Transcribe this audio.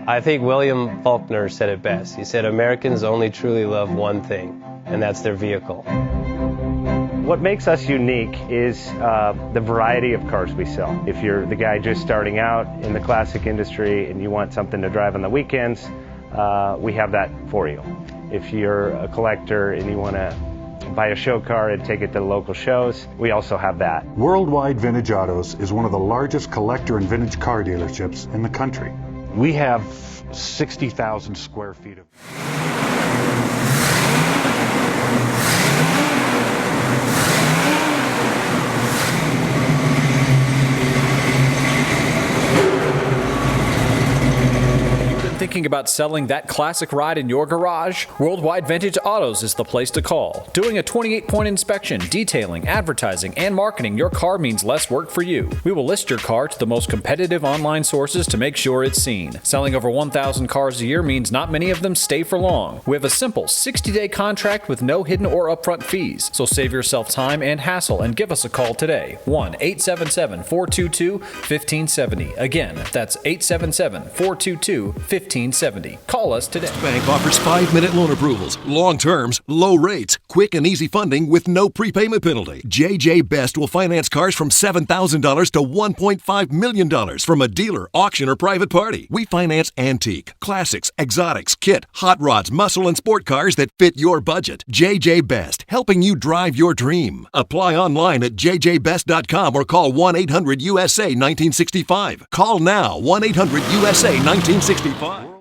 I think William Faulkner said it best. He said, Americans only truly love one thing, and that's their vehicle. What makes us unique is the variety of cars we sell. If you're the guy just starting out in the classic industry and you want something to drive on the weekends, we have that for you. If you're a collector and you want to buy a show car and take it to the local shows, we also have that. Worldwide Vintage Autos is one of the largest collector and vintage car dealerships in the country. We have 60,000 square feet of... Thinking about selling that classic ride in your garage? Worldwide Vintage Autos is the place to call. Doing a 28-point inspection, detailing, advertising, and marketing your car means less work for you. We will list your car to the most competitive online sources to make sure it's seen. Selling over 1,000 cars a year means not many of them stay for long. We have a simple 60-day contract with no hidden or upfront fees, so save yourself time and hassle and give us a call today. 1-877-422-1570. Again, that's 877-422-1570. Call us today. Bank offers 5-minute loan approvals, long terms, low rates, quick and easy funding with no prepayment penalty. JJ Best will finance cars from $7,000 to $1.5 million from a dealer, auction, or private party. We finance antique, classics, exotics, kit, hot rods, muscle, and sport cars that fit your budget. JJ Best, helping you drive your dream. Apply online at jjbest.com or call 1-800-USA-1965. Call now, 1-800-USA-1965.